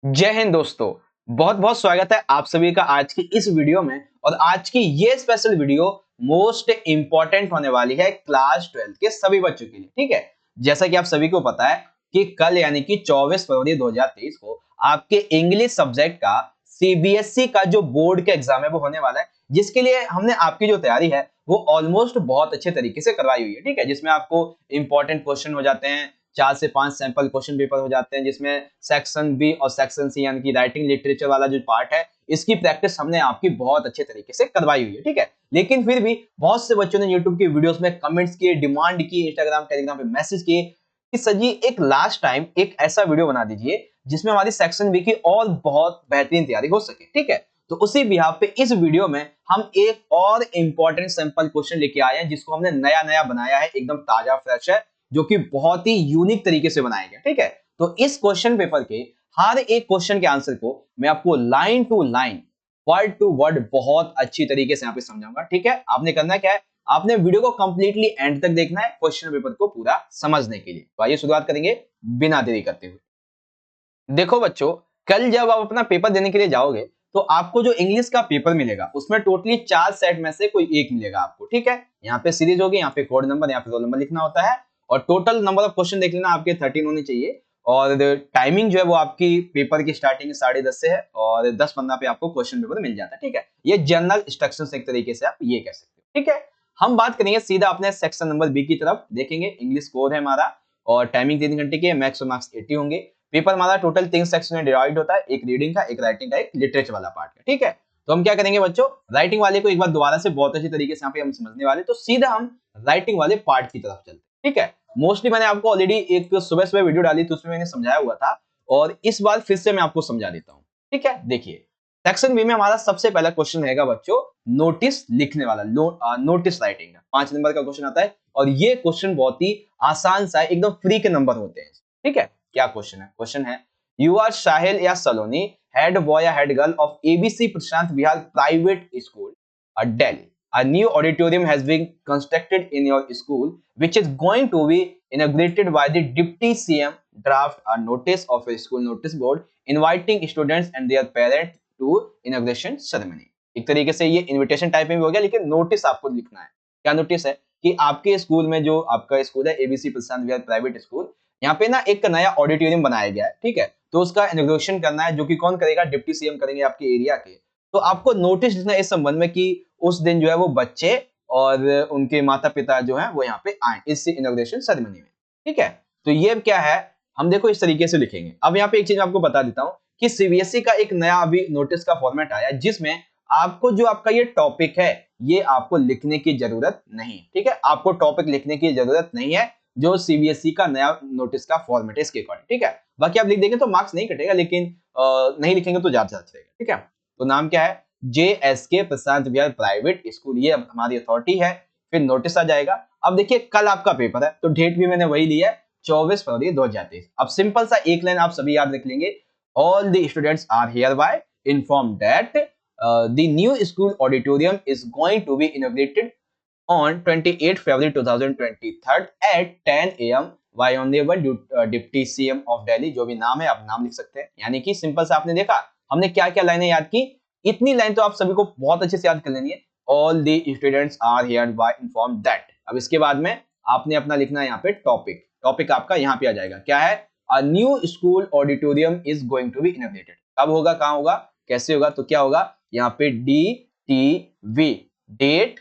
जय हिंद दोस्तों। बहुत बहुत स्वागत है आप सभी का आज की इस वीडियो में। और आज की ये स्पेशल वीडियो मोस्ट इंपॉर्टेंट होने वाली है क्लास 12 के सभी बच्चों के लिए। ठीक है, जैसा कि आप सभी को पता है कि कल यानी कि 24 फरवरी 2023 को आपके इंग्लिश सब्जेक्ट का सीबीएसई का जो बोर्ड का एग्जाम है वो होने वाला है, जिसके लिए हमने आपकी जो तैयारी है वो ऑलमोस्ट बहुत अच्छे तरीके से करवाई हुई है। ठीक है, जिसमें आपको इंपॉर्टेंट क्वेश्चन हो जाते हैं, 4 से 5 सैंपल क्वेश्चन पेपर हो जाते हैं, जिसमें सेक्शन बी और सेक्शन सी यानी कि राइटिंग लिटरेचर वाला जो पार्ट है इसकी प्रैक्टिस हमने आपकी बहुत अच्छे तरीके से करवाई हुई है। ठीक है, लेकिन फिर भी बहुत से बच्चों ने यूट्यूब की वीडियोस में कमेंट्स किए, डिमांड की, इंस्टाग्राम टेलीग्राम पे मैसेज किए कि सर जी एक लास्ट टाइम एक ऐसा वीडियो बना दीजिए जिसमें हमारी सेक्शन बी की और बहुत बेहतरीन तैयारी हो सके। ठीक है, तो उसी बिहाफ पे इस वीडियो में हम एक और इंपॉर्टेंट सैंपल क्वेश्चन लेके आए हैं, जिसको हमने नया नया बनाया है, एकदम ताजा फ्रेश है, जो कि बहुत ही यूनिक तरीके से बनाया गया। ठीक है, तो इस क्वेश्चन पेपर के हर एक क्वेश्चन के आंसर को मैं आपको line to line, word to word बहुत अच्छी तरीके से यहाँ पे समझाऊंगा। ठीक है, आपने करना क्या है, आपने वीडियो को कंप्लीटली एंड तक देखना है क्वेश्चन पेपर को पूरा समझने के लिए। तो आइए शुरुआत करेंगे बिना देरी करते हुए। देखो बच्चों, कल जब आप अपना पेपर देने के लिए जाओगे तो आपको जो इंग्लिश का पेपर मिलेगा उसमें टोटली 4 सेट में से कोई एक मिलेगा आपको। ठीक है, यहाँ पे सीरीज होगी, यहाँ पे कोड नंबर, यहाँ पे रोल नंबर लिखना होता है, और टोटल नंबर ऑफ क्वेश्चन देख लेना आपके 13 होने चाहिए। और टाइमिंग जो है वो आपकी पेपर की स्टार्टिंग 10:30 से है, और 10:15 पे आपको क्वेश्चन पेपर मिल जाता है। ठीक है, ये जनरल इंस्ट्रक्शन एक तरीके से आप ये कह सकते हो। ठीक है, हम बात करेंगे सीधा अपने सेक्शन नंबर बी की तरफ, देखेंगे इंग्लिश कोड है हमारा, और टाइमिंग 3 घंटे की है, मैक्स और मार्क्स 80 होंगे। पेपर हमारा टोटल 3 सेक्शन में डिवाइड होता है, एक रीडिंग का, एक राइटिंग का, एक लिटरेचर वाला पार्ट का। ठीक है, तो हम क्या करेंगे बच्चों, राइटिंग वाले को एक बार दोबारा से बहुत अच्छी तरीके से यहाँ पे हम समझने वाले, तो सीधा हम राइटिंग वाले पार्ट की तरफ चलते हैं। ठीक है, मोस्टली मैंने आपको ऑलरेडी एक सुबह सुबह वीडियो डाली तो उसमें मैंने समझाया हुआ था, और इस बार फिर से मैं आपको समझा देता हूँ। ठीक है, देखिए सेक्शन बी में हमारा सबसे पहला क्वेश्चन रहेगा बच्चों नोटिस लिखने वाला, नोटिस राइटिंग का 5 नंबर का क्वेश्चन आता है, और ये क्वेश्चन बहुत ही आसान सा है, एकदम फ्री के नंबर होते हैं। ठीक है, क्या क्वेश्चन है, क्वेश्चन है यू आर साहिल या सलोनी हेड बॉय या head girl of ABC Prashant Vihar private school Delhi. A new auditorium has been constructed in your school, which is going to be inaugurated by the Deputy CM. Draft a notice of a school notice board inviting students and their parents to inauguration ceremony. एक तरीके से ये invitation type में भी हो गया, लेकिन notice आपको लिखना है। क्या नोटिस है कि आपके स्कूल में, जो आपका स्कूल है एबीसी प्रशांत विहार प्राइवेट स्कूल, यहाँ पे ना एक नया ऑडिटोरियम बनाया गया है। ठीक है, तो उसका इनॉग्रेशन करना है, जो कि कौन करेगा, डिप्टी सीएम करेंगे आपके एरिया के। तो आपको नोटिस लिखना है इस संबंध में कि उस दिन जो है वो बच्चे और उनके माता पिता जो है वो यहाँ पे आए इस इनॉग्रेशन सेरेमनी में। ठीक है, तो ये क्या है, हम देखो इस तरीके से लिखेंगे। अब यहाँ पे एक चीज आपको बता देता हूँ कि सीबीएसई का एक नया अभी नोटिस का फॉर्मेट आया, जिसमें आपको जो आपका ये टॉपिक है ये आपको लिखने की जरूरत नहीं। ठीक है, आपको टॉपिक लिखने की जरूरत नहीं है, जो सीबीएसई का नया नोटिस का फॉर्मेट है इसके अकॉर्डिंग। ठीक है, बाकी आप लिख देंगे तो मार्क्स नहीं कटेगा, लेकिन नहीं लिखेंगे तो ज्यादा अच्छा रहेगा। ठीक है, तो नाम क्या है, JSK प्रशांत विहार प्राइवेट स्कूल, ये हमारी अथॉरिटी है। फिर नोटिस आ जाएगा। अब देखिए कल आपका पेपर है, तो डेट भी मैंने वही ली है, 24 फरवरी 2023। अब सिंपल सा एक लाइन आप सभी याद रख लेंगे, all the students are hereby inform that the new school auditorium is going to be inaugurated on 28 February 2023 at 10 AM by Honorable Deputy CM of Delhi। जो भी नाम है आप नाम लिख सकते हैं। यानी कि सिंपल से आपने देखा हमने क्या क्या लाइनें याद की, इतनी लाइन तो आप सभी को बहुत अच्छे से याद कर लेनी है। All the students are hereby inform that. अब इसके बाद में आपने अपना लिखना है यहाँ पे टॉपिक। टॉपिक आपका यहाँ पे आ जाएगा, क्या है, a new school auditorium is going to be inaugurated. कब होगा, कहाँ होगा, कैसे होगा, तो क्या होगा, यहाँ पे DTV, date,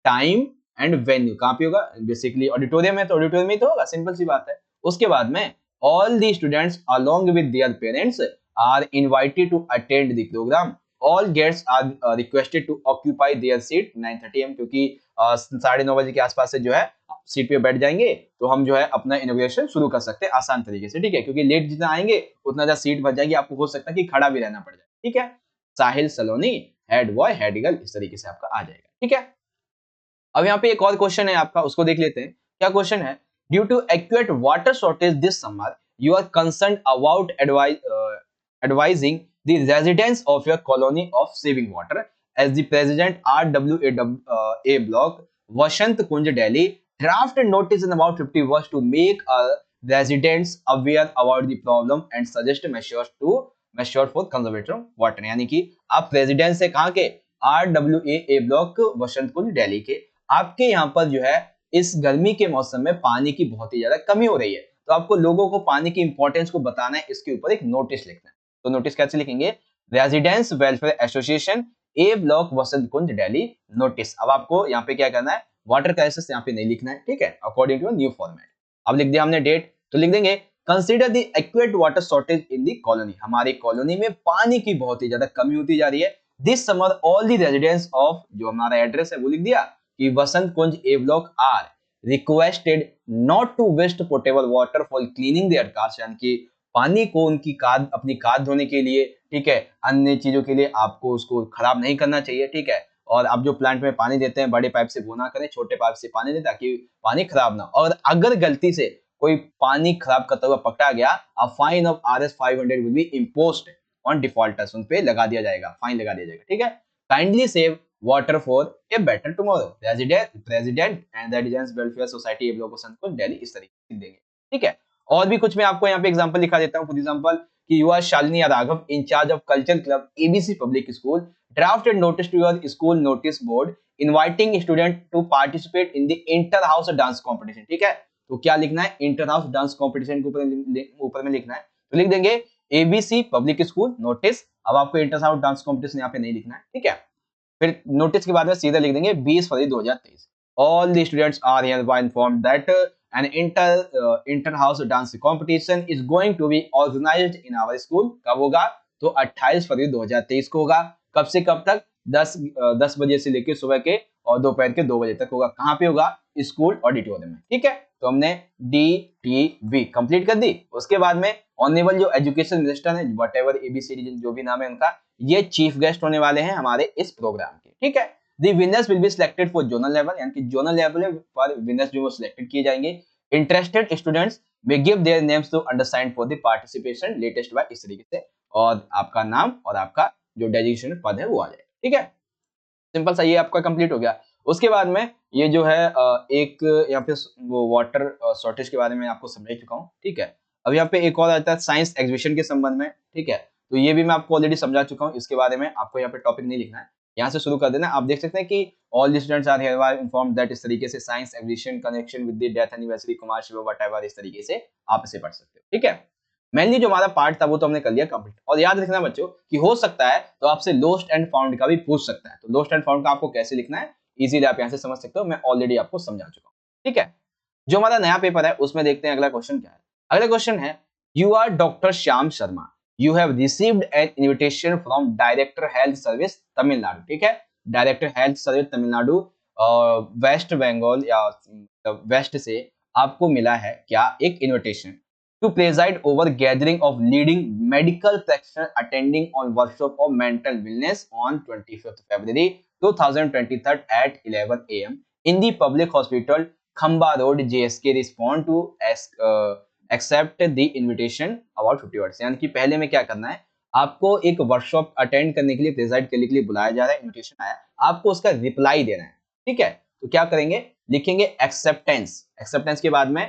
time and venue, कहां पे होगा, बेसिकली ऑडिटोरियम है तो ऑडिटोरियम में तो होगा, सिंपल सी बात है। उसके बाद में all the students along with their parents are invited to attend the programme. All guests are requested to occupy their seat 9:30 AM, क्योंकि 9:30 बजे के आसपास से जो है सीट पे बैठ जाएंगे तो हम जो है अपना इनॉग्रेशन शुरू कर सकते हैं आसान तरीके से। ठीक है, क्योंकि लेट जितना आएंगे उतना ज्यादा सीट भर जाएगी, आपको हो सकता है कि खड़ा भी रहना पड़ जाए। ठीक है, साहिल सलोनी हेड बॉय हेड गर्ल, इस तरीके से आपका आ जाएगा। ठीक है, अब यहाँ पे एक और क्वेश्चन है आपका, उसको देख लेते हैं। क्या क्वेश्चन है, due to acute water shortage this summer you are concern about advising the residents of your colony of saving water as the president RWA block Vasant Kunj Delhi draft notice in about 50 words to make residents aware about the problem and suggest measures to मैं short for conservator of water, यानी कि आप residence है कहाँ के, RWA block Vasant Kunj Delhi के। आपके यहाँ पर जो है इस गर्मी के मौसम में पानी की बहुत ही ज्यादा कमी हो रही है, तो आपको लोगों को पानी की इंपॉर्टेंस को बताना है, इसके ऊपर एक नोटिस लिखना है। तो नोटिस कैसे लिखेंगे, रेजिडेंस वेलफेयर एसोसिएशन ए ब्लॉक वसंत कुंज दिल्ली नोटिस। अब आपको यहाँ पे क्या करना है, वाटर क्राइसिस यहाँ पे नहीं लिखना है, ठीक है, अकॉर्डिंग टू न्यू फॉर्मेट। अब लिख दिया हमने डेट, तो लिख देंगे consider the acute water shortage in the colony, हमारी कॉलोनी में पानी की बहुत ही ज्यादा कमी होती जा रही है। This summer all the residents of, जो हमारा एड्रेस है वो लिख दिया कि Vasant Kunj A block are requested not to waste portable water for cleaning their cars, यानी कि पानी को उनकी कार, अपनी कार धोने के लिए, ठीक है, अन्य चीजों के लिए आपको उसको खराब नहीं करना चाहिए, ठीक है। और आप जो प्लांट में पानी देते हैं बड़े पाइप से वो ना करें, छोटे पाइप से पानी दें ताकि पानी खराब ना हो। और अगर गलती से कोई पानी खराब करता हुआ पकड़ा गया, a fine of Rs 500 will be imposed on defaulters, उन पे लगा दिया जाएगा, फाइन लगा दिया जाएगा, ठीक है। Kindly save water for a better tomorrow, president and residents welfare society A block Vasant Kunj Delhi, इस तरीके से देंगे, ठीक है। और भी कुछ मैं आपको यहाँ पे एग्जांपल दिखा देता हूँ। फॉर एग्जांपल कि you are Shalini Raghav incharge of cultural club ABC public school drafted notice to your school notice board inviting student to participate in the inter house dance competition, ठीक है। तो क्या लिखना है, इंटर हाउस डांस कॉम्पिटिशन के ऊपर में लिखना है, तो लिख देंगे एबीसी पब्लिक स्कूल नोटिस। अब आपको इंटर हाउस डांस कॉम्पिटिशन यहाँ पे नहीं लिखना है, ठीक है। फिर नोटिस के बाद में सीधा लिख देंगे 20 February 2023, all the students are hereby informed that an inter house dance competition is going to be organized in our school। कब होगा, तो 28 फरवरी 2023 को होगा। कब से कब तक, 10 बजे से लेकर सुबह के और दोपहर के 2 बजे तक होगा। कहाँ पे होगा, स्कूल ऑडिटोरियम में, ठीक है। तो हमने DTV कंप्लीट कर दी। उसके बाद में ऑनरेबल जो एजुकेशन मिनिस्टर है, वट एवर ABCD जो भी नाम है उनका, ये चीफ गेस्ट होने वाले हैं हमारे इस प्रोग्राम के, ठीक है। The winners will be selected for zonal level, यानी कि जोनल लेवल पर विनर्स जो वो सिलेक्टेड किए जाएंगे। Interested students we give their names to undersigned for the participation latest by, इस तरीके से, और आपका नाम और आपका जो डेजिग्नेशन पद है वो आ जाएगा, ठीक है। सिंपल सा ये आपका कंप्लीट हो गया। उसके बाद में ये जो है एक यहाँ पे वो वाटर शॉर्टेज के बारे में आपको समझा चुका हूँ, ठीक है। अब यहाँ पे एक और आता है साइंस एग्जीबिशन के संबंध में, ठीक है। तो ये भी मैं आपको ऑलरेडी समझा चुका हूँ, इसके बारे में आपको यहाँ पे टॉपिक नहीं लिखना है, यहाँ से शुरू कर देना। आप देख सकते हैं कि all the students are hereby informed that, इस तरीके से science exhibition connection with the death anniversary Kumar Shiv whatever, इस तरीके से आप इसे पढ़ सकते हो, ठीक है। मेनली जो हमारा पार्ट था वो तो हमने कर लिया कंप्लीट। और याद रखना बच्चों कि हो सकता है तो आपसे लोस्ट एंड फाउंड का भी पूछ सकता है, तो लोस्ट एंड फाउंड का आपको कैसे लिखना है इजीली आप यहाँ से समझ सकते हो, मैं ऑलरेडी आपको समझा चुका हूँ, ठीक है। जो हमारा नया पेपर है उसमें देखते हैं अगला क्वेश्चन क्या है। अगला क्वेश्चन है, you are doctor Shyam Sharma, you have received an invitation from director health service Tamil Nadu, ठीक है। Director health service Tamil Nadu West Bengal या वेस्ट से आपको मिला है क्या, एक invitation to preside over gathering of leading medical practitioners attending on workshop of mental wellness on 25th February 2023 at 11 a.m. in the public hospital Khamba Road JSK respond to accept the invitation about 50 words। यानी कि पहले में क्या करना है, आपको एक workshop attend करने के लिए, प्रेजाइड करने के लिए बुलाया जा रहा है, इन्विटेशन आया, आपको उसका रिप्लाई देना है, ठीक है। तो क्या करेंगे, लिखेंगे एक्सेप्टेंस, एक्सेप्टेंस के बाद में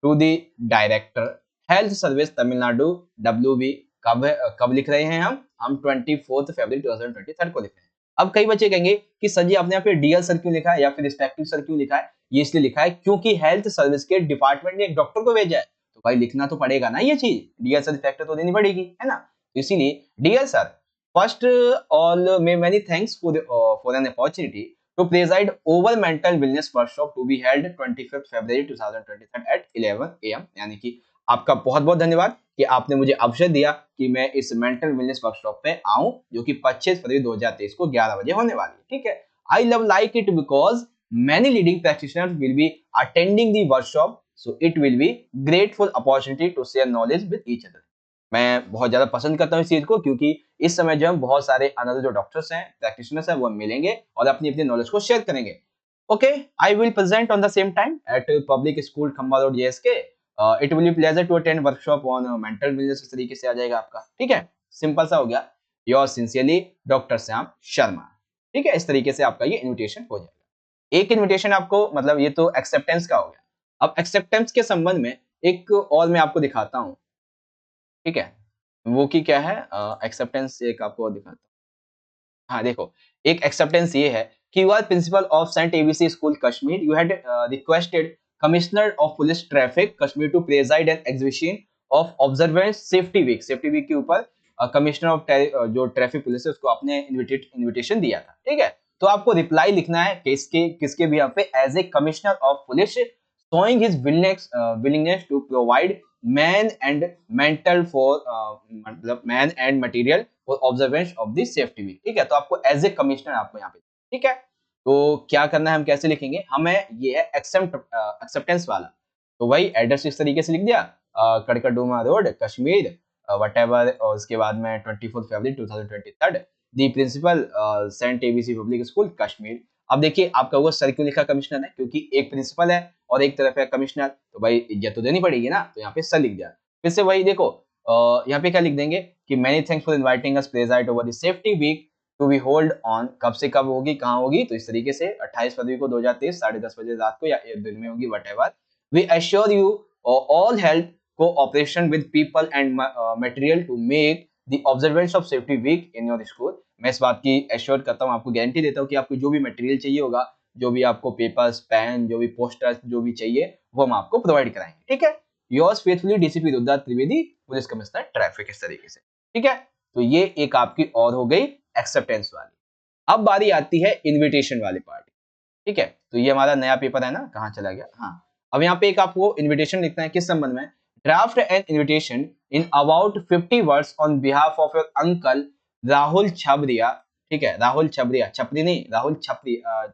to the director health service Tamil Nadu WB, कब लिख रहे हैं हम 24 फरवरी 2023 को लिख रहे हैं। अब कई बच्चे कहेंगे कि सर जी आपने यहाँ पे डीएल सर क्यों लिखा है या फिर रिस्पेक्टिव सर क्यों लिखा है, ये इसलिए लिखा है क्योंकि हेल्थ सर्विस के डिपार्टमेंट ने एक डॉक्टर को भेजा है, तो भाई लिखना तो पड़ेगा ना ये चीज, डीएल सर रिस्पेक्ट तो देनी पड़ेगी, है ना। तो इसीलिए dear sir, first all may many thanks for an opportunity to preside over mental wellness workshop to be held 25th February 2023 at 11 AM, यानी कि आपका बहुत बहुत धन्यवाद कि आपने मुझे अवसर दिया कि मैं इस मेंटल वेलनेस वर्कशॉप पे आऊं, जो कि 25 फरवरी 2023 को 11 बजे होने वाली है, ठीक है। I love like it because many leading practitioners will be attending the workshop, so it will be grateful opportunity to share knowledge with each other। मैं बहुत ज्यादा पसंद करता हूँ इस चीज को, क्योंकि इस समय जो हम बहुत सारे अनदर जो डॉक्टर्स हैं, प्रैक्टिशनर्स हैं, वो मिलेंगे और अपनी अपनी नॉलेज को शेयर करेंगे। Okay, I will present on the same time at public school Khamba road JSK। It will be pleasure to attend workshop on mental wellness, इस तरीके से आ जाएगा आपका, ठीक है। सिंपल सा हो गया, your sincerely doctor Shyam Sharma, ठीक है। इस तरीके से आपका ये इन्विटेशन हो जाएगा। एक इन्विटेशन आपको, मतलब ये तो एक्सेप्टेंस का हो गया। अब एक्सेप्टेंस के संबंध में एक और मैं आपको दिखाता हूँ, ठीक है। वो की क्या है एक्सेप्टेंस एक आपको दिखाता हूँ। हाँ देखो, एक एक्सेप्टेंस ये है कि you are principal of saint A B C school Kashmir, you had requested commissioner of police traffic Kashmir to preside an exhibition of observance safety week. Safety week के ऊपर कमिश्नर ऑफ जो ट्रैफिक पुलिस है उसको आपने इन्विटेशन दिया था, ठीक है। तो आपको रिप्लाई लिखना है किसके किसके भी यहाँ पे, as a commissioner of police showing his willingness to provide man and mental for मतलब man and material for observance of the safety week, ठीक है। तो आपको एज ए कमिश्नर आपको यहाँ पे, ठीक है। तो क्या करना है, हम कैसे लिखेंगे, हमें ये है एक्सेप्टेंस वाला। तो वही एड्रेस इस तरीके से लिख दिया, कड़कड़डूमा रोड कश्मीर वटेवर, और उसके बाद में 24 फरवरी 2023 the principal saint A B C public school Kashmir. अब देखिए आपका वो सर क्यों लिखा कमिश्नर है, क्योंकि एक प्रिंसिपल है और एक तरफ है कमिश्नर, तो भाई इज्जत तो देनी पड़ेगी ना, तो यहाँ पे सर लिख दिया। फिर से वही देखो, यहाँ पे क्या लिख देंगे कि many thanks for inviting us preside over the safety week to be hold on, कब से कब होगी, कहाँ होगी, तो इस तरीके से 28 फरवरी को 2023 10:30 बजे रात को या दिन में होगी, whatever. We assure you all help cooperation with people and material to make the observance of safety week in your school. मैं इस बात की एश्योर करता हूँ, आपको गारंटी देता हूँ कि आपको जो भी मटेरियल चाहिए होगा, जो भी आपको पेपर्स, पेन, जो भी पोस्टर्स, जो भी चाहिए वो हम आपको प्रोवाइड कराएंगे, ठीक है। Yours faithfully DCP Rudranath Trivedi, police commissioner traffic, इस तरीके से, ठीक है। तो ये एक आपकी और हो गई एक्सेप्टेंस वाली। अब बारी आती है इनविटेशन वाली पार्टी, ठीक है। तो ये हमारा नया पेपर है ना, कहाँ चला गया, हाँ। अब यहाँ पे एक आपको इनविटेशन लिखना है, किस संबंध में, draft an invitation in about 50 words on behalf of your uncle Rahul Chhabria, ठीक है, राहुल छबरिया, छपरी नहीं, Rahul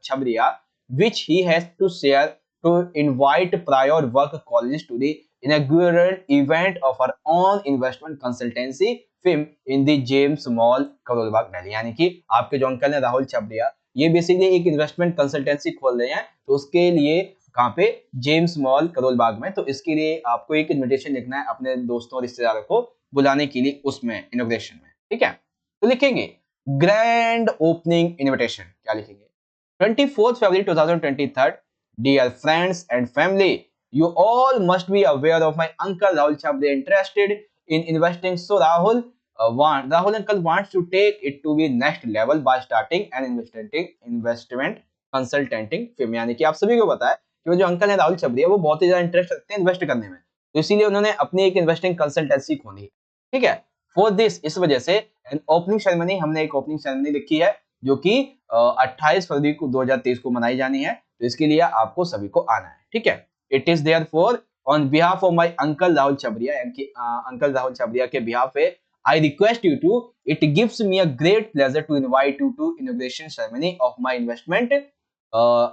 छबरिया, which he has to share to invite prior work colleagues to the inaugural event of our own investment consultancy firm in the James Mall, Karol Bagh, Delhi. यानी कि आपके जो uncle है राहुल छबरिया, ये बेसिकली एक इन्वेस्टमेंट कंसल्टेंसी खोल रहे हैं, तो उसके लिए कहाँ पे, जेम्स मॉल करोल बाग में। तो इसके लिए आपको एक इनविटेशन लिखना है अपने दोस्तों और रिश्तेदारों को बुलाने के लिए उसमें, इनोग्रेशन में, ठीक है। तो लिखेंगे ग्रैंड ओपनिंग इनविटेशन, क्या लिखेंगे, 24th February 2023, dear friends and family, you all must be aware of my uncle Rahul Chabde interested in investing. So Rahul uncle wants to take it to the next level by starting an investment consulting firm। यानी कि आप सभी को पता है कि वो जो अंकल है राहुल छबरिया, वो बहुत ही ज्यादा इंटरेस्ट रखते हैं इन्वेस्ट करने में, तो इसीलिए उन्होंने अपनी एक इन्वेस्टिंग कंसल्टेंसी खोली, ठीक है। फॉर दिस, इस वजह से एन ओपनिंग सेरेमनी, हमने एक ओपनिंग सेरेमनी लिखी है जो कि 28 फरवरी को 2023 को मनाई जानी है, तो इसके लिए आपको सभी को आना है, ठीक है। It is there for on behalf of my uncle Rahul Chhabria, यानी कि अंकल राहुल छबरिया के बिहाफ पे, I request you to, it gives me a great pleasure to invite you to inauguration ceremony of my investment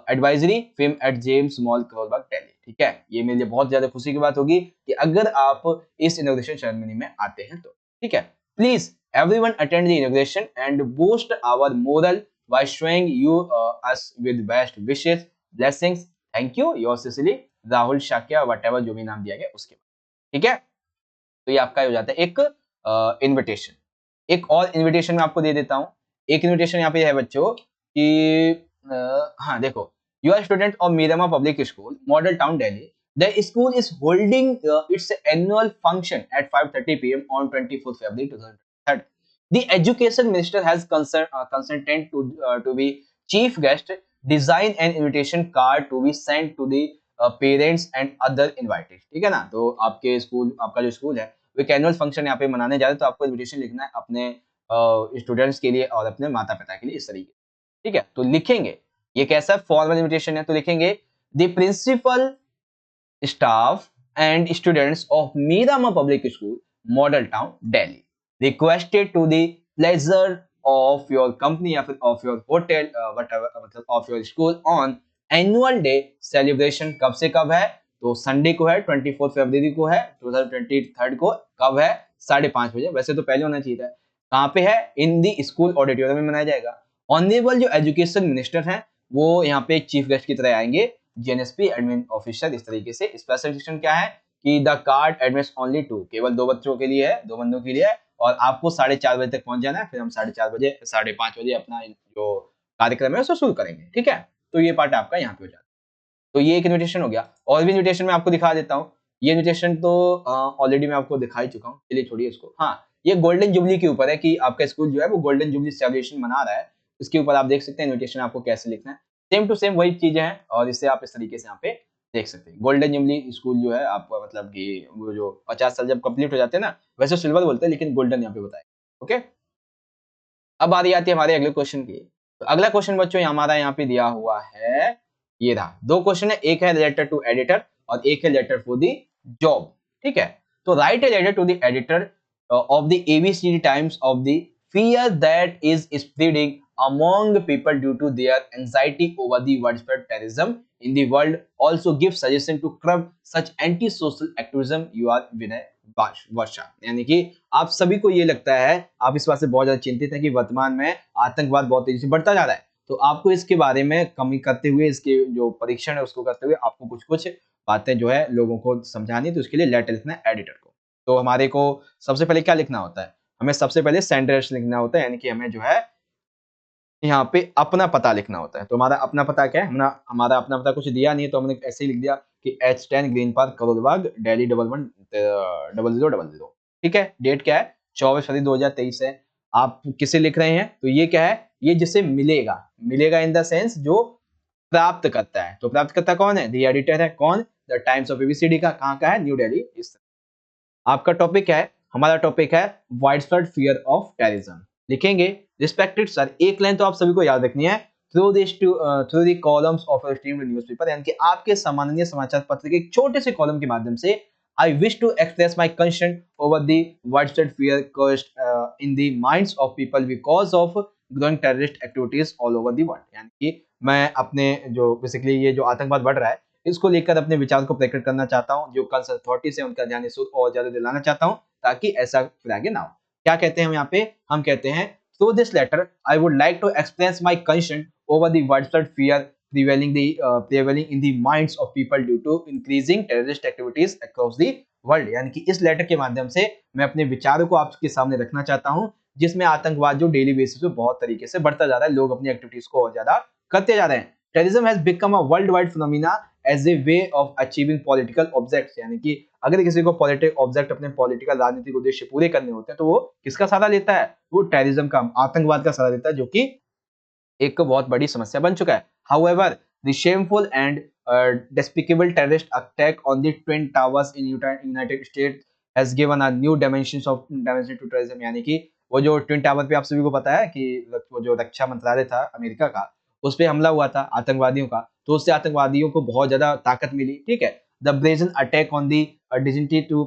advisory firm at James Mall Karol Bagh Delhi, ठीक है। ये मेरे लिए बहुत ज्यादा खुशी की बात होगी कि अगर आप इस इनॉग्रेशन सेरेमनी में आते हैं तो, ठीक है। Please everyone attend the inauguration and boost our moral by showing you us with best wishes, blessings, thank you, yours sincerely Rahul Shakya, whatever जो भी नाम दिया गया उसके बाद, ठीक है। तो ये आपका हो जाता है एक इनविटेशन। एक और इनविटेशन मैं आपको दे देता हूं। एक इनविटेशन यहाँ पे है बच्चों कि हाँ देखो, you are student of Mirama public school model town Delhi, the school is holding its annual function at 5:30 PM on 24th February 2023। The education minister has consented to be chief guest, design an invitation card to be sent to the parents and other invited, ठीक है ना। तो आपके school, आपका जो school है वो एक एनुअल फंक्शन यहाँ पे मनाने जा रहे हैं, तो आपको इनविटेशन लिखना है अपने स्टूडेंट्स के लिए और अपने माता पिता के लिए, इस तरीके, ठीक है। तो लिखेंगे ये कैसा फॉर्मल इनविटेशन है, तो लिखेंगे the principal staff and students of Meerama Public School, Model Town, Delhi, requested to the pleasure of your company या फिर of your hotel whatever मतलब of your school on annual day celebration। कब से कब है, तो संडे को है, 24 फरवरी को है 2023 को, कब है, 5:30 बजे। वैसे तो पहले होना चाहिए था। कहाँ पे है, इन दी स्कूल ऑडिटोरियम में मनाया जाएगा। ऑनरेबल जो एजुकेशन मिनिस्टर हैं वो यहाँ पे चीफ गेस्ट की तरह आएंगे, जीएनएसपी एडमिन ऑफिसर, इस तरीके से। स्पेसिफिकेशन क्या है कि द कार्ड एडमिट्स ओनली 2, केवल 2 बच्चों के लिए है, 2 बंदों के लिए है, और आपको 4:30 बजे तक पहुंच जाना है। फिर हम 4:30 बजे 5:30 बजे अपना जो कार्यक्रम है उसको शुरू करेंगे, ठीक है। तो ये पार्ट आपका यहाँ पे हो जाता है। तो ये एक इन्विटेशन हो गया। और भी इन्विटेशन मैं आपको दिखा देता हूँ। ये इन्विटेशन तो ऑलरेडी मैं आपको दिखा ही चुका हूँ, चलिए छोड़िए इसको। हाँ, ये गोल्डन जुबली के ऊपर है कि आपका स्कूल जो है वो गोल्डन जुबली सेलिब्रेशन मना रहा है। इसके ऊपर आप देख सकते हैं इन्विटेशन आपको कैसे लिखना है। सेम टू सेम वही चीजें हैं और इसे आप इस तरीके से यहाँ पे देख सकते हैं। गोल्डन जुबली स्कूल जो है आपका मतलब कि वो जो 50 साल जब कंप्लीट हो जाते हैं ना, वैसे सिल्वर बोलते हैं लेकिन गोल्डन यहाँ पे बताया। ओके, अब बारी आती है हमारे अगले क्वेश्चन की। तो अगला क्वेश्चन बच्चों हमारा यहाँ पे दिया हुआ है, ये रहा। दो क्वेश्चन है, एक है लेटर टू एडिटर और एक है लेटर फॉर द जॉब। ठीक है, तो write a letter to the editor of the ABCD Times of the fear that is spreading among people due to their anxiety over the widespread terrorism in the world. Also give suggestion to curb such anti-social activism. You are Vinay वर्षा। यानी कि आप सभी को ये लगता है, आप इस बात से बहुत ज्यादा चिंतित हैं कि वर्तमान में आतंकवाद बहुत तेजी से बढ़ता जा रहा है। तो आपको इसके बारे में कमी करते हुए, इसके जो परीक्षण है उसको करते हुए आपको कुछ कुछ बातें जो है लोगों को समझानी है। तो उसके लिए लेटर लिखना है एडिटर को। तो हमारे को सबसे पहले क्या लिखना होता है, हमें सबसे पहले सेंडर्स लिखना होता है, यानी कि हमें जो है यहाँ पे अपना पता लिखना होता है। तो हमारा अपना पता क्या है, हमारा अपना पता कुछ दिया नहीं है तो हमने ऐसे ही लिख दिया कि H10 green park Karol Bagh Delhi 110000। ठीक है, डेट क्या है 24 फरवरी 2023 है। आप किसे लिख रहे हैं, तो ये क्या है, ये जिसे मिलेगा, मिलेगा इन द सेंस जो प्राप्त करता है। तो प्राप्त करता कौन है, द एडिटर है। कौन, द टाइम्स ऑफ एबीसीडी का। कहाँ का है, न्यू दिल्ली। इस आपका टॉपिक क्या है, हमारा टॉपिक है वाइडस्प्रेड फियर ऑफ टेररिज्म। लिखेंगे रिस्पेक्टेड सर, एक लाइन तो आप सभी को याद रखनी है, through the columns of your steamed newspaper, यानी कि आपके सम्माननीय समाचार पत्र के एक छोटे से कॉलम के माध्यम से I wish to express my concern over the widespread fear caused in the minds of people because of growing terrorist activities all over the world. यानी कि मैं अपने जो बेसिकली ये जो आतंकवाद बढ़ रहा है इसको लेकर अपने विचार को प्रकट करना चाहता हूं, जो कंसर्न अथॉरिटीज है उनका ध्यान और ज्यादा दिलाना चाहता हूं ताकि ऐसा फिर आगे ना हो। क्या कहते हैं हम यहाँ पे, हम कहते हैं through this letter I would like to express my concern over the widespread fear prevailing in the minds of people due to increasing terrorist activities across the world। यानी कि इस लेटर के माध्यम से मैं अपने विचारों को आपके सामने रखना चाहता हूं, जिसमें आतंकवाद जो डेली बेसिस पे बहुत तरीके से बढ़ता जा रहा है, लोग अपनी एक्टिविटीज को और ज्यादा करते जा रहे हैं। Terrorism has become a world wide phenomena as a way of achieving political objects. यानी कि अगर किसी को पॉलिटिकल ऑब्जेक्ट अपने पॉलिटिकल राजनीतिक उद्देश्य पूरे करने होते हैं तो वो किसका सहारा लेता है, वो टेररिज्म का, आतंकवाद का सहारा लेता है, जो कि एक बहुत बड़ी समस्या बन चुका है। However, the shameful and despicable terrorist attack on the Twin Towers in United States has given a new dimension to terrorism। यानी कि वो जो ट्विन टावर पे आप सभी को पता है कि वो जो रक्षा मंत्रालय था अमेरिका का, उस पे हमला हुआ था आतंकवादियों का, तो उससे आतंकवादियों को बहुत ज्यादा ताकत मिली। ठीक है, the brazen attack on the dignity to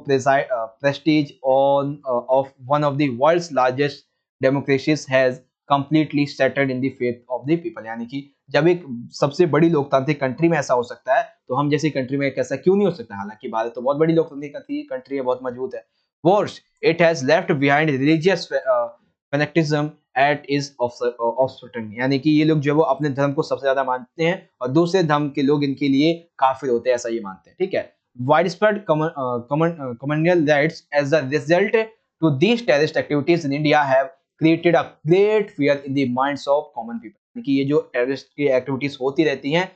prestige on of one of the world's largest democracies has completely shattered in the faith of the people। यानी कि जब एक सबसे बड़ी लोकतांत्रिक कंट्री में ऐसा हो सकता है तो हम जैसी कंट्री में ऐसा क्यों नहीं हो सकता। हालांकि भारत तो बहुत बड़ी लोकतांत्रिक कंट्री है, बहुत मजबूत है। Worse, it has left behind religious fanaticism at is offspring। यानी कि ये लोग जो है वो अपने धर्म को सबसे ज्यादा मानते हैं और दूसरे धर्म के लोग इनके लिए काफिर होते हैं, ऐसा ये मानते हैं। ठीक है, widespread communal rights as a result to these terrorist activities in India have created a great fear in the minds of common people। कि ये जो टेररिस्ट की एक्टिविटीज होती रहती हैं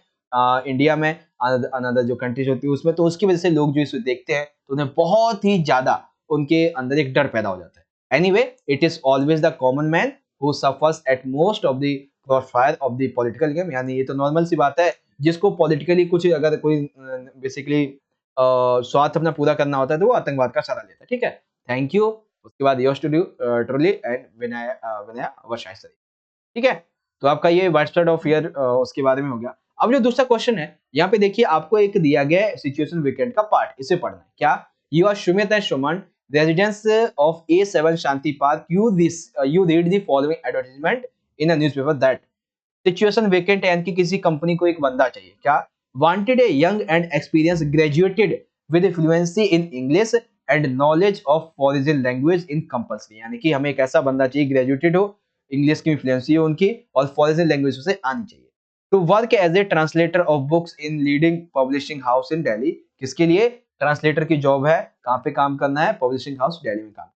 इंडिया में, अनदर जो कंट्रीज होती है उसमें, तो उसकी वजह से लोग जो इसे देखते हैं तो उन्हें बहुत ही ज्यादा उनके अंदर एक डर पैदा हो जाता है। Anyway, it is always the common man who suffers at most of the crossfire of the political game. यानी ये तो नॉर्मल सी बात है, जिसको पॉलिटिकली कुछ अगर कोई बेसिकली स्वार्थ अपना पूरा करना होता है तो वो आतंकवाद का सहारा लेता है। ठीक है, थैंक यू। उसके बाद योर स्टूडियो ट्रोली एंड विनय वर्षा। ठीक है, तो आपका ये वाइडस्प्रेड ऑफ फियर उसके बारे में हो गया। अब जो दूसरा क्वेश्चन है यहाँ पे देखिए, आपको एक दिया गया है सिचुएशन वीकेंड का पार्ट, इसे पढ़ना है। क्या, you are Sumit and Suman residents of A7 Shanti Park, you read the following advertisement in a newspaper that situation vacant है, यानी कि किसी कंपनी को एक बंदा चाहिए। क्या, wanted a young and experience graduated with fluency in English and knowledge of foreign language in compulsory. यानी कि हमें एक ऐसा बंदा चाहिए ग्रेजुएटेड हो, इंग्लिश की फ्लुएंसी हो उनकी और फॉरेन लैंग्वेज से आनी चाहिए। To work as a translator of books in leading publishing house in Delhi. किसके लिए ट्रांसलेटर की जॉब है, कहाँ पे काम करना है, पब्लिशिंग हाउस दिल्ली में काम।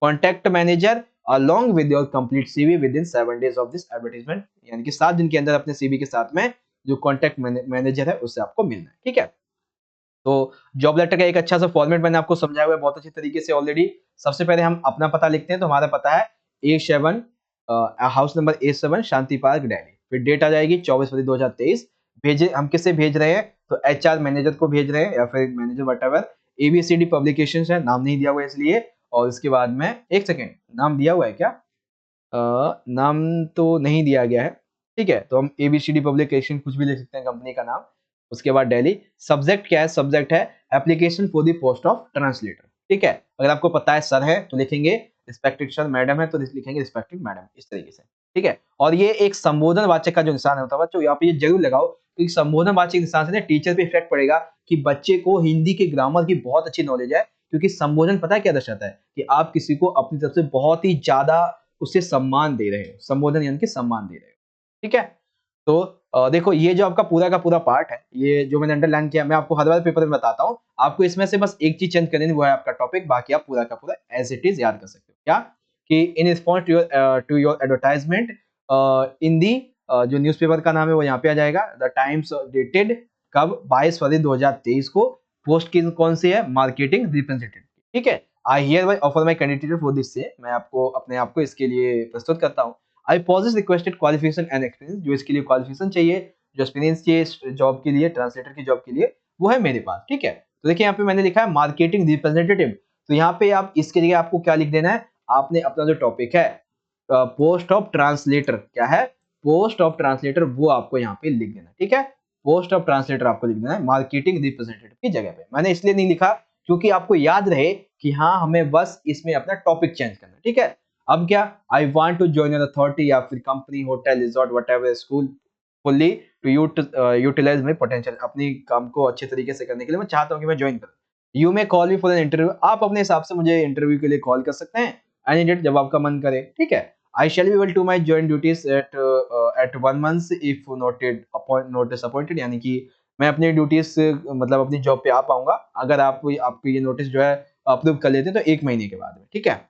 Contact manager along with your complete CV within 7 days of this advertisement। यानी कि 7 दिन के अंदर अपने CV के साथ में जो कॉन्टैक्ट मैनेजर है उससे आपको मिलना है। ठीक है, तो जॉब लेटर का एक अच्छा सा फॉर्मेट मैंने आपको समझाया हुआ है बहुत अच्छी तरीके से ऑलरेडी। सबसे पहले हम अपना पता लिखते हैं, तो हमारा पता है A7 house number A7 Shanti park Delhi. फिर डेट आ जाएगी 24 फरवरी 2023। भेजे हम किससे भेज रहे हैं, तो HR मैनेजर को भेज रहे हैं या फिर मैनेजर वटएवर। ABCD पब्लिकेशंस है, नाम नहीं दिया हुआ है इसलिए। और उसके बाद में एक सेकेंड, नाम दिया हुआ है क्या? नाम तो नहीं दिया गया है, ठीक है। तो हम ABCD पब्लिकेशन कुछ भी लिख सकते हैं कंपनी का नाम। उसके बाद दिल्ली। सब्जेक्ट क्या है? सब्जेक्ट है application for the post of translator, ठीक है। अगर आपको पता है सर है तो लिखेंगे रिस्पेक्टेड सर, मैडम है तो लिखेंगे रिस्पेक्टेड मैडम, इस तरीके से, ठीक है। और ये एक संबोधन वाचक का जो निशान होता है बच्चों, यहाँ पे ये जरूर लगाओ, क्योंकि संबोधन वाचक निशान से ना टीचर पे इफेक्ट पड़ेगा कि बच्चे को हिंदी के ग्रामर की बहुत अच्छी नॉलेज है। क्योंकि संबोधन पता है क्या दर्शाता है, कि आप किसी को अपनी तरफ से बहुत ही ज्यादा उसे सम्मान दे रहे हो। संबोधन यानी कि सम्मान दे रहे हो, ठीक है। तो देखो ये जो आपका पूरा का पूरा पार्ट है, ये जो मैंने अंडरलाइन किया, मैं आपको हर बार पेपर में बताता हूँ। आपको इसमें से बस एक चीज चेंज करनी है, वो है आपका टॉपिक। बाकी आप पूरा का पूरा एज इट इज याद कर सकते हो। क्या कि in response to your advertisement in the, जो न्यूज़पेपर का नाम है वो यहाँ पे आ जाएगा। द टाइम्स डेटेड कब? 22 फरवरी 2023 को। पोस्ट की कौन सी है? मार्केटिंग रिप्रेजेंटेटिव, ठीक है। I hear bye offer my candidate for this से, मैं आपको अपने आप को इसके लिए प्रस्तुत करता हूँ। I possess requested qualification and experience, जो इसके लिए क्वालिफिकेशन चाहिए, जो एक्सपीरियंस चाहिए जॉब के लिए, ट्रांसलेटर की जॉब के लिए, वो है मेरे पास, ठीक है। तो देखिए यहाँ पे मैंने लिखा है मार्केटिंग रिप्रेजेंटेटिव। तो यहाँ पे आप इसके जगह आपको क्या लिख देना है, आपने अपना जो टॉपिक है पोस्ट ऑफ ट्रांसलेटर, क्या है? पोस्ट ऑफ ट्रांसलेटर, वो आपको यहाँ पे लिख देना, ठीक है। पोस्ट ऑफ ट्रांसलेटर आपको लिख देना है मार्केटिंग रिप्रेजेंटेटिव की जगह पे। मैंने इसलिए नहीं लिखा क्योंकि आपको याद रहे कि हाँ हमें बस इसमें अपना टॉपिक चेंज करना है, ठीक है। अब क्या, I want to join your authority या फिर company, hotel, resort, whatever, school fully to utilize my potential, अपनी काम को अच्छे तरीके से करने के लिए मैं चाहता हूँ कि मैं ज्वाइन करूँ। You may call me for an interview, आप अपने हिसाब से मुझे इंटरव्यू के लिए कॉल कर सकते हैं एनी डेट, जब आपका मन करे, ठीक है। I shall be able to my join duties at 1 month if noted appoint notice appointed, यानी कि मैं अपनी ड्यूटीज मतलब अपनी जॉब पे आ पाऊंगा अगर आपको ये नोटिस जो है अप्रूव कर लेते हैं तो 1 महीने के बाद में, ठीक है।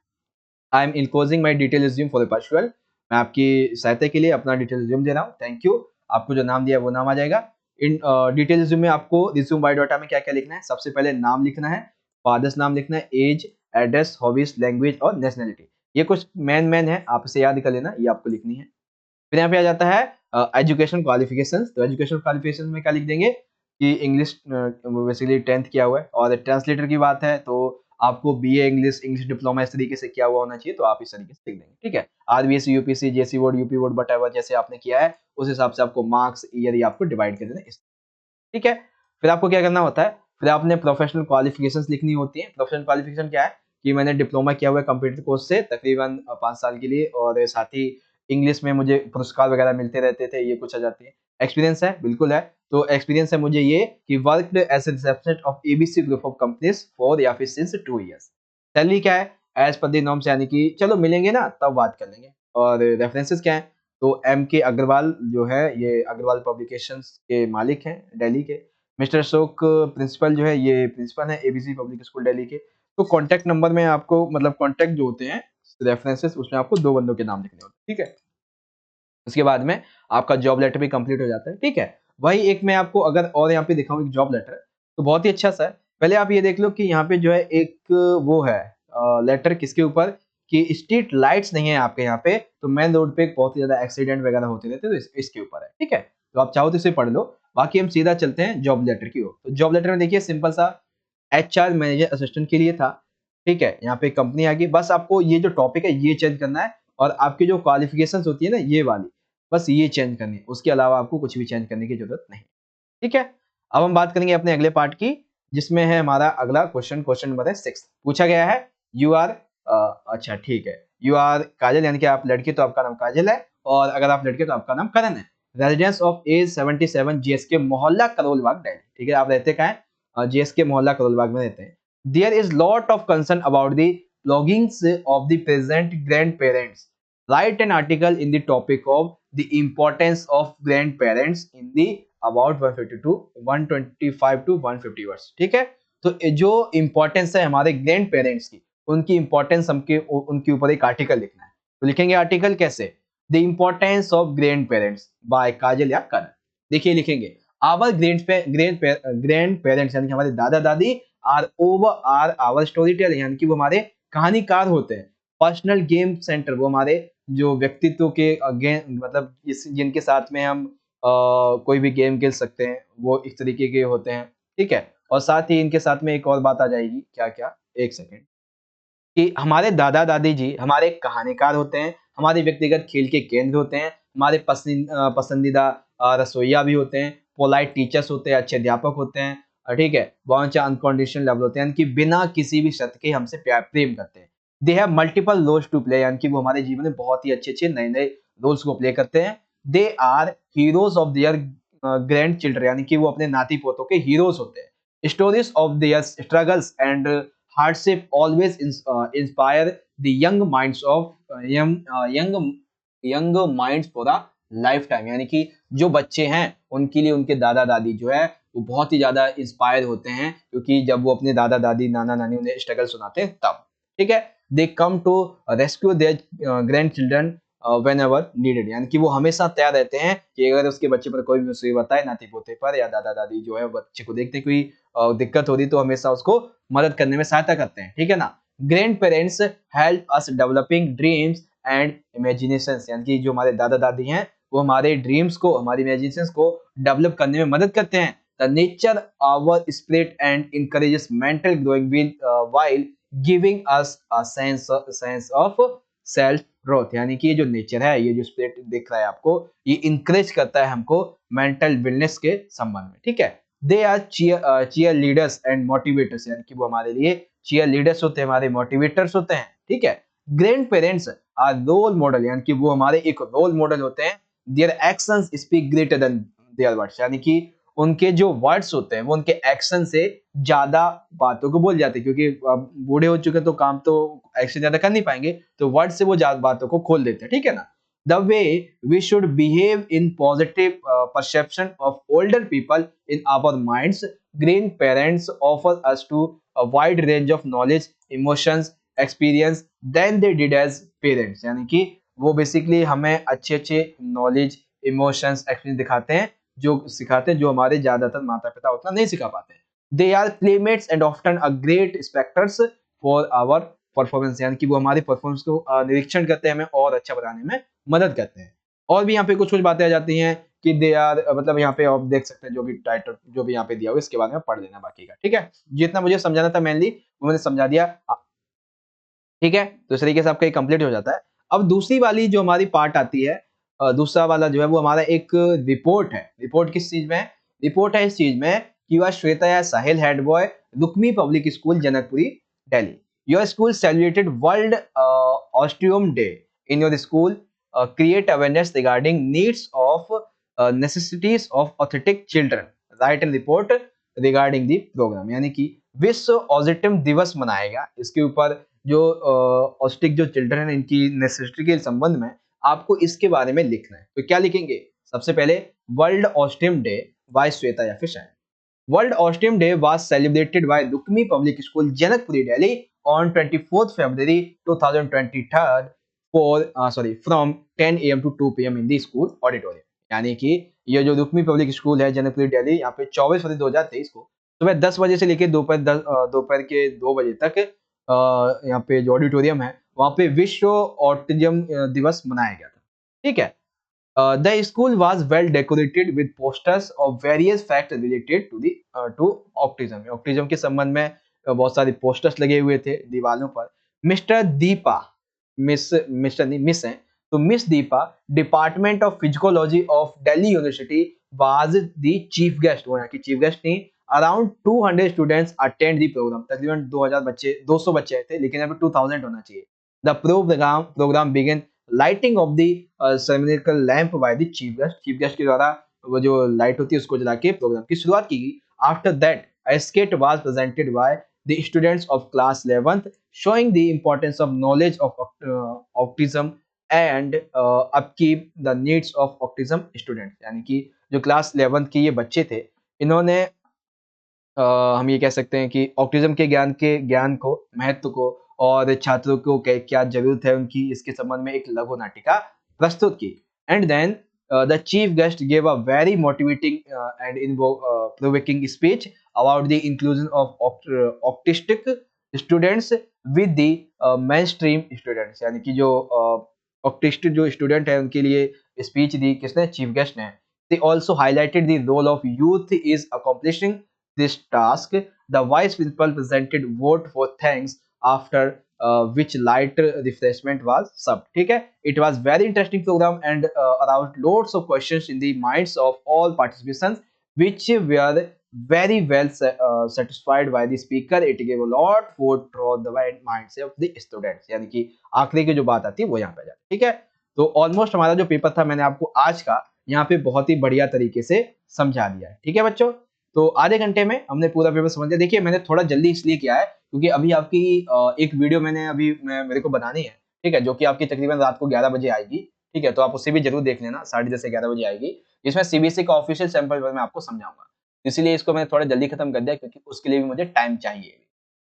I am enclosing my detail resume for the perusal, मैं आपकी सहायता के लिए अपना डिटेल रिज्यूम दे रहा हूँ, थैंक यू। आपको जो नाम दिया है वो नाम आ जाएगा। इन डिटेल रिज्यूम में आपको रिज्यूम बायोडाटा में क्या क्या लिखना है, सबसे पहले नाम लिखना है, फादर्स नाम लिखना है, एज, एड्रेस, हॉबीज, लैंग्वेज और नेशनलिटी। ये कुछ मेन है, आप इसे याद कर लेना, ये आपको लिखनी है। फिर यहाँ पे आ जाता है एजुकेशन क्वालिफिकेशंस। तो एजुकेशन क्वालिफिकेशंस में क्या लिख देंगे कि इंग्लिश बेसिकली 10th किया हुआ है, और ट्रांसलेटर की बात है तो आपको BA इंग्लिश, इंग्लिश डिप्लोमा इस तरीके से किया हुआ होना चाहिए, तो आप इस तरीके से लिख देंगे, ठीक है। RBSc, UPSC, JC board, UP board, whatever जैसे आपने किया है उस हिसाब से आपको मार्क्स, ईयर आपको डिवाइड कर देना है, ठीक है। फिर आपको क्या करना होता है, फिर आपने प्रोफेशनल क्वालिफिकेशंस लिखनी होती है। प्रोफेशनल क्वालिफिकेशन क्या है कि मैंने डिप्लोमा किया हुआ है कंप्यूटर कोर्स से तकरीबन 5 साल के लिए, और साथ ही इंग्लिश में मुझे पुरस्कार वगैरह मिलते रहते थे, ये कुछ आ जाती है। एक्सपीरियंस है, बिल्कुल है। तो एक्सपीरियंस है मुझे ये कि worked as a receptionist of ABC group of companies for या फिर सिंस 2 इयर्स। सैलरी क्या है? एज पर द नॉर्म्स, यानी कि चलो मिलेंगे ना तब बात कर लेंगे। और रेफरेंसेस क्या है? तो MK अग्रवाल जो है, ये अग्रवाल पब्लिकेशंस के मालिक हैं दिल्ली के। मिस्टर अशोक प्रिंसिपल जो है, ये प्रिंसिपल है ABC पब्लिक स्कूल दिल्ली के। तो कॉन्टैक्ट नंबर में आपको मतलब कॉन्टैक्ट जो होते हैं रेफरेंसेस, उसमें आपको 2 बंदों के नाम लिखने होते हैं, ठीक है। उसके बाद में आपका जॉब लेटर भी कंप्लीट हो जाता है, ठीक है। वही एक मैं आपको अगर और यहाँ पे दिखाऊं एक जॉब लेटर, तो बहुत ही अच्छा सा है। पहले आप ये देख लो कि यहाँ पे जो है एक वो है लेटर किसके ऊपर, कि स्ट्रीट लाइट्स नहीं है आपके यहाँ पे, तो मेन रोड पे बहुत ही ज्यादा एक्सीडेंट वगैरह होते रहते हैं, तो इसके ऊपर है, ठीक है। तो आप चाहो तो इसे पढ़ लो। बाकी हम सीधा चलते हैं जॉब लेटर की ओर। तो जॉब लेटर में देखिए सिंपल सा HR मैनेजर असिस्टेंट के लिए था, ठीक है। यहाँ पे कंपनी आ गई, बस आपको ये जो टॉपिक है ये चेंज करना है, और आपकी जो क्वालिफिकेशंस होती है ना ये वाली, बस ये चेंज करनी है, उसके अलावा आपको कुछ भी चेंज करने की जरूरत नहीं, ठीक है। अब हम बात करेंगे अपने अगले पार्ट की, जिसमें है हमारा अगला क्वेश्चन नंबर है 6। पूछा गया है यू आर, अच्छा ठीक है, यू आर काजल, यानी कि आप लड़के तो आपका नाम काजल है, और अगर आप लड़के तो आपका नाम करण है। रेजिडेंस ऑफ एज 77 GSK मोहल्ला करोलबाग दिल्ली, ठीक है। आप रहते कहाँ हैं? GSK मोहल्ला करोलबाग में रहते हैं। There is lot of concern about the longings of the present grand parents, write an article in the topic of the importance of grand parents in the about 125 to 150 words, ठीक है। तो जो importance है हमारे grand parents की, उनकी importance हमके उनके ऊपर एक आर्टिकल लिखना है। तो लिखेंगे आर्टिकल कैसे? The importance of grand parents by Kajal या करण। देखिए लिखेंगे आवर ग्रैंड पेरेंट्स यानी कि हमारे दादा दादी are over are our story teller यानी कि वो हमारे कहानीकार होते हैं। पर्सनल गेम सेंटर वो हमारे जो व्यक्तित्व के मतलब जिनके साथ में हम कोई भी गेम खेल सकते हैं वो इस तरीके के होते हैं, ठीक है। और साथ ही इनके साथ में एक और बात आ जाएगी, क्या क्या, एक सेकेंड, कि हमारे दादा दादी जी हमारे कहानीकार होते हैं, हमारे व्यक्तिगत खेल के केंद्र होते हैं, हमारे पसंदीदा रसोइया भी होते हैं, पोलाइट टीचर्स होते हैं, अच्छे अध्यापक होते हैं, ठीक है, बहुत अनकंडीशनल लव होते हैं, यानी कि बिना किसी भी शर्त के हमसे प्यार प्रेम करते हैं। They have multiple roles to play यानी कि वो हमारे जीवन में बहुत ही अच्छे अच्छे नए नए रोल्स को प्ले करते हैं। They are heroes of their grand children यानी कि वो अपने नाती पोतों के हीरोज होते हैं। Stories of their struggles and hardship always inspire the young minds of young minds for a lifetime यानी कि जो बच्चे हैं उनके लिए उनके दादा दादी जो है वो बहुत ही ज्यादा इंस्पायर होते हैं, क्योंकि जब वो अपने दादा दादी नाना नानी उन्हें स्ट्रगल सुनाते हैं तब, ठीक है। They come to rescue their grand children whenever needed यानी कि वो हमेशा तैयार रहते हैं कि अगर उसके बच्चे पर कोई भी मुसीबत आए, नाती पोते पर या दादा दादी जो है बच्चे को देखते कोई दिक्कत हो रही तो हमेशा उसको मदद करने में सहायता करते हैं, ठीक है ना। Grand parents help us developing dreams and imaginations यानी कि जो हमारे दादा दादी हैं वो हमारे ड्रीम्स को, हमारी इमेजिनेशंस को डेवलप करने में मदद करते हैं। The nature our spirit and encourages mental growing while giving us a sense of self growth यानी कि ये जो नेचर है, ये जो स्पिरिट दिख रहा है आपको, ये इंकरेज करता है हमको मेंटल वेलनेस के संबंध में, ठीक है। They are cheer leaders and motivators यानी कि वो हमारे लिए चीयर लीडर्स होते हैं, हमारे मोटिवेटर्स होते हैं, ठीक है। Grand parents are role model यानी कि वो हमारे एक रोल मॉडल होते हैं। Their actions speak greater than their words यानी कि उनके जो वर्ड्स होते हैं वो उनके एक्शन से ज्यादा बातों को बोल जाते हैं, क्योंकि अब बूढ़े हो चुके हैं तो काम तो एक्शन ज्यादा कर नहीं पाएंगे, तो वर्ड से वो ज्यादा बातों को खोल देते हैं, ठीक है ना। The way we should behave in positive perception of older people in our minds, grandparents offer us to a wide range of knowledge, emotions, experience than they did as parents यानी कि वो बेसिकली हमें अच्छे अच्छे knowledge, emotions, experience दिखाते हैं, जो सिखाते हैं जो हमारे ज्यादातर माता पिता उतना नहीं सिखा पाते। They are playmates and often a great spectators for our performance यानी कि वो हमारे परफॉर्मेंस को निरीक्षण करते हैं, हमें और अच्छा बनाने में मदद करते हैं। और भी यहाँ पे कुछ कुछ बातें आ जाती हैं कि दे आर मतलब यहाँ पे आप देख सकते हैं जो भी टाइटल जो भी यहाँ पे दिया हुआ इसके बारे में पढ़ लेना बाकी का, ठीक है। जितना मुझे समझाना था मेनली वो मैंने समझा दिया, ठीक है। तो इस तरीके से आपका कंप्लीट हो जाता है। अब दूसरी वाली जो हमारी पार्ट आती है, दूसरा वाला जो है वो हमारा एक रिपोर्ट है। रिपोर्ट किस चीज में है? रिपोर्ट है इस चीज में कि वह श्वेता या Sahil head boy Rukmi public school Janakpuri Delhi. Your school celebrated world ostium day in your school, create awareness regarding needs of necessities of autistic children, write a report regarding the program यानी कि विश्व ऑटिज्म दिवस मनाएगा, इसके ऊपर जो ऑटिस्टिक जो चिल्ड्रन है इनकी नेसेसिटी के संबंध में आपको इसके बारे में लिखना है। तो क्या लिखेंगे? सबसे पहले world autism day by Shweta या फिर शायद। World Autism Day was celebrated by Dukmi Public School, Janakpuri, Delhi on 24th February 2023 from 10 AM to 2 PM in the school auditorium। यानी कि ये जो दुक्मी पब्लिक स्कूल है जनकपुरी दिल्ली, यहाँ पे 24 फरवरी 2023 को सुबह 10 बजे से लेकर दोपहर के 2 बजे तक यहाँ पे जो ऑडिटोरियम है वहाँ पे विश्व ऑटिज्म दिवस मनाया गया था, ठीक है। The school was well decorated with posters of various facts related to autism। Autism के संबंध में बहुत सारे पोस्टर्स लगे हुए थे दीवारों पर। मिस्टर दीपा, मिस्टर नहीं मिस हैं, तो miss Deepa department of physiology of Delhi university was the chief guest, वो यहाँ की चीफ गेस्ट थी। Around 200 students attend the programme, तकरीबन 200 बच्चे थे लेकिन यहाँ पे 2000 होना चाहिए। The programme begin lighting of the ceremonial lamp by the chief guest के द्वारा वो जो लाइट होती है उसको जला के प्रोग्राम की शुरुआत की गई। After that a skit was presented by the students of class 11th showing the importance of knowledge of autism and upkeep the needs of autism students यानी कि जो क्लास 11th के ये बच्चे थे इन्होंने हम ये कह सकते हैं कि ऑटिज्म के ज्ञान को, महत्व को और छात्रों को क्या जरूरत है उनकी, इसके संबंध में एक लघु नाटिका प्रस्तुत की। And then the chief guest gave a very motivating and provoking speech about the inclusion of autistic students with the mainstream students, यानी कि जो ऑक्टिस्टिक जो स्टूडेंट है उनके लिए स्पीच दी किसने, चीफ गेस्ट ने. They also highlighted the role of youth is accomplishing this task. The vice principal presented vote for thanks after which light refreshment was served. ठीक है, it was very interesting program and aroused loads of questions in the minds of all participants, which were very well satisfied by the speaker. It gave a lot for the minds of the students. यानी कि आखिरी की जो बात आती है वो यहाँ पे जाती है. ठीक है, तो ऑलमोस्ट हमारा जो पेपर था मैंने आपको आज का यहाँ पे बहुत ही बढ़िया तरीके से समझा दिया है. ठीक है बच्चों, तो आधे घंटे में हमने पूरा पेपर समझ लिया. देखिए मैंने थोड़ा जल्दी इसलिए किया है क्योंकि अभी आपकी एक वीडियो मैंने अभी मेरे को बनानी है. ठीक है, जो कि आपकी तकरीबन रात को 11 बजे आएगी. ठीक है, तो आप उसे भी जरूर देख लेना, 10:30 से 11 बजे आएगी. इसमें सीबीएसई का ऑफिशियल सैंपल पेपर मैं आपको समझाऊंगा, इसीलिए इसको मैंने थोड़ा जल्दी खत्म कर दिया क्योंकि उसके लिए भी मुझे टाइम चाहिए.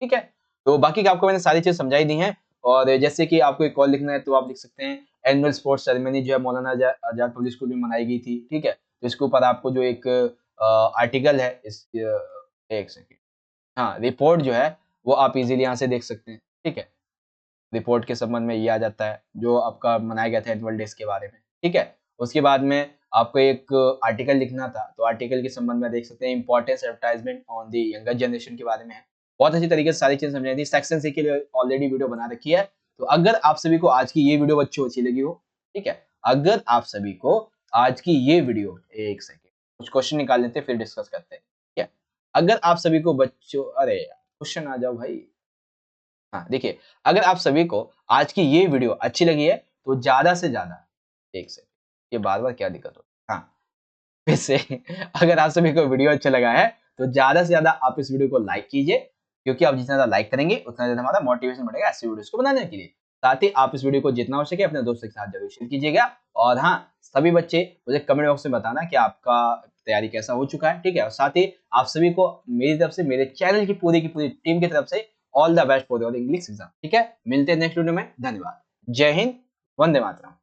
ठीक है, तो बाकी का आपको मैंने सारी चीज समझाई दी है. और जैसे कि आपको एक कॉल लिखना है तो आप लिख सकते हैं एनुअल स्पोर्ट्स सेरेमनी जो है मौलाना आजाद पब्लिक स्कूल में मनाई गई थी. ठीक है, तो इसके ऊपर आपको जो एक आर्टिकल है इस एक सेकेंड, हाँ रिपोर्ट जो है वो आप इजीली यहाँ से देख सकते हैं. ठीक है, रिपोर्ट के संबंध में ये आ जाता है जो आपका मनाया गया था एनुअल डेज के बारे में. ठीक है, उसके बाद में आपको एक आर्टिकल लिखना था, तो आर्टिकल के संबंध में देख सकते हैं importance advertisement on the younger generation के बारे में है. बहुत अच्छी तरीके से सारी चीजें समझाई थी. सेक्शन सी के लिए ऑलरेडी वीडियो बना रखी है. तो अगर आप सभी को आज की ये वीडियो बच्चों अच्छी लगी हो, ठीक है, अगर आप सभी को आज की ये वीडियो, एक सेकेंड कुछ क्वेश्चन निकाल लेते हैं फिर डिस्कस करते हैं. ठीक है, अगर आप सभी को बच्चों, अरे क्वेश्चन आ जाओ भाई. हाँ देखिए, अगर आप सभी को आज की ये वीडियो अच्छी लगी है तो ज्यादा से ज्यादा, एक सेकंड ये बार बार क्या दिक्कत हो, हाँ फिर से अगर आप सभी को वीडियो अच्छा लगा है तो ज्यादा से ज्यादा आप इस वीडियो को लाइक कीजिए, क्योंकि आप जितना ज्यादा लाइक करेंगे उतना ज्यादा हमारा मोटिवेशन बढ़ेगा ऐसी वीडियोस को बनाने के लिए. साथ ही आप इस वीडियो को जितना हो सके अपने दोस्तों के साथ जरूर शेयर कीजिएगा. और हाँ, सभी बच्चे मुझे कमेंट बॉक्स में बताना कि आपका तैयारी कैसा हो चुका है. ठीक है, और साथ ही आप सभी को मेरी तरफ से, मेरे चैनल की पूरी टीम की तरफ से all the best for your English exam. ठीक है, मिलते हैं नेक्स्ट वीडियो में. धन्यवाद. जय हिंद, वंदे मातरम.